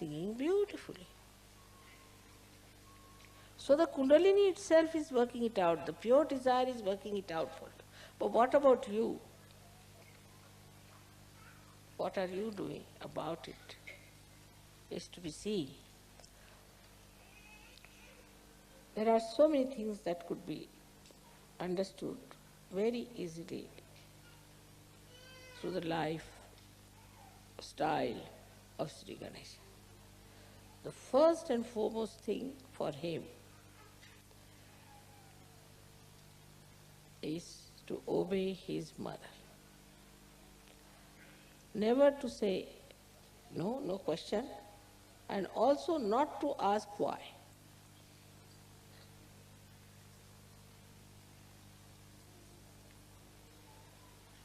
singing beautifully. So the Kundalini itself is working it out. The pure desire is working it out for you. But what about you? What are you doing about it? Is to be seen. There are so many things that could be understood very easily through the life style of Sri Ganesha. The first and foremost thing for him is to obey his mother. Never to say no, no question, and also not to ask why.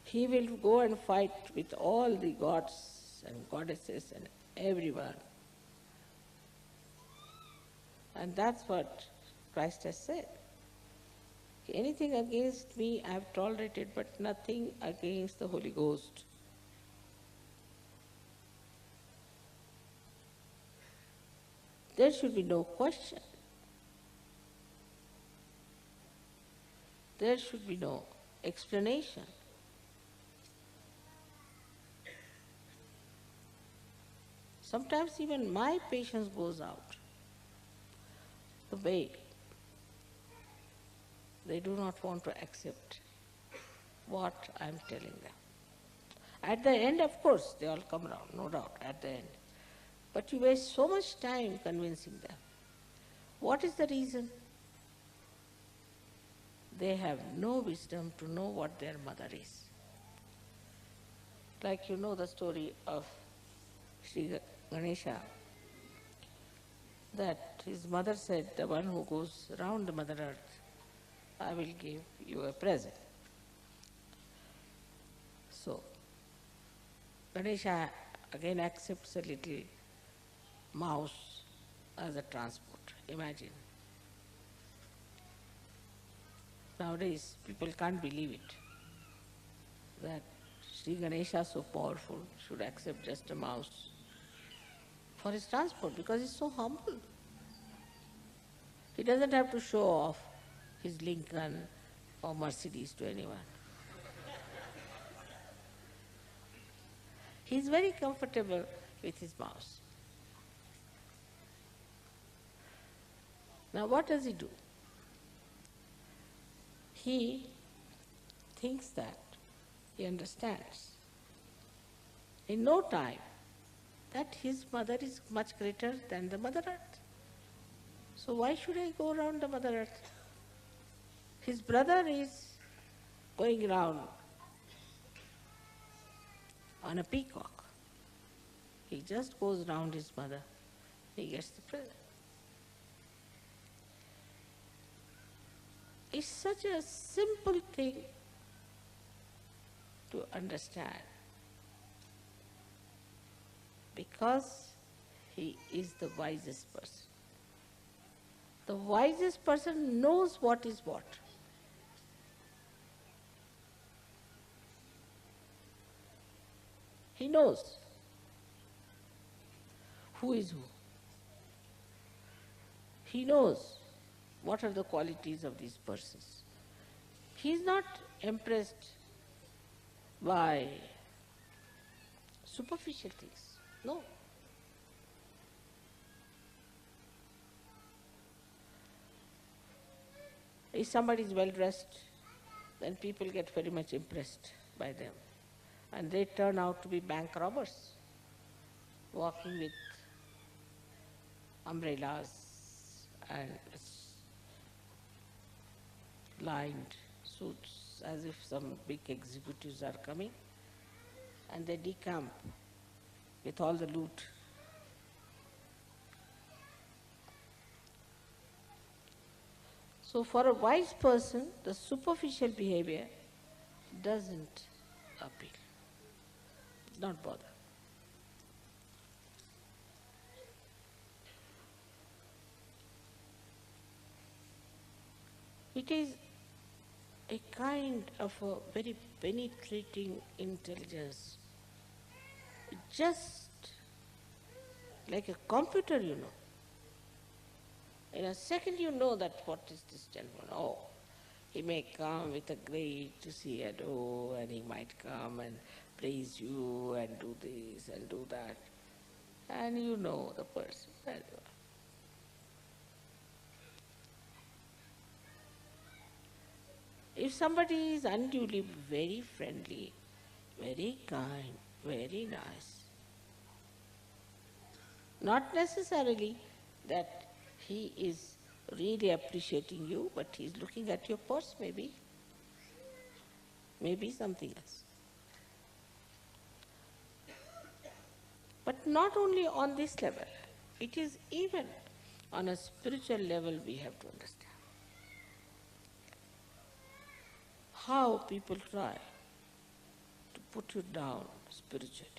He will go and fight with all the gods and goddesses and everyone. And that's what Christ has said. Anything against me I have tolerated, but nothing against the Holy Ghost. There should be no question. There should be no explanation. Sometimes even my patience goes out. The way they do not want to accept what I am telling them. At the end, of course, they all come around, no doubt, at the end. But you waste so much time convincing them. What is the reason? They have no wisdom to know what their mother is. Like you know the story of Sri Ganesha, that his mother said, the one who goes round the Mother Earth, I will give you a present. So, Ganesha again accepts a little mouse as a transport. Imagine. Nowadays, people can't believe it, that Sri Ganesha, so powerful, should accept just a mouse for his transport, because he's so humble. He doesn't have to show off his Lincoln or Mercedes to anyone. He's very comfortable with his mouse. Now what does he do? He thinks that he understands in no time that his mother is much greater than the Mother Earth. So why should I go around the Mother Earth? His brother is going around on a peacock. He just goes round his mother. He gets the present. It's such a simple thing to understand, because he is the wisest person. The wisest person knows what is what. He knows who is who. He knows what are the qualities of these persons. He is not impressed by superficial things. No. If somebody is well dressed, then people get very much impressed by them. And they turn out to be bank robbers, walking with umbrellas and lined suits, as if some big executives are coming, and they decamp with all the loot. So for a wise person, the superficial behavior doesn't appeal, not bother. It is a kind of a very penetrating intelligence. Just like a computer, you know. In a second you know that what is this gentleman. Oh, he may come with a great CNO and he might come and praise you and do this and do that. And you know the person very well. If somebody is unduly very friendly, very kind, very nice, not necessarily that he is really appreciating you, but he is looking at your purse maybe, maybe something else. But not only on this level, it is even on a spiritual level we have to understand how people try to put you down spiritually.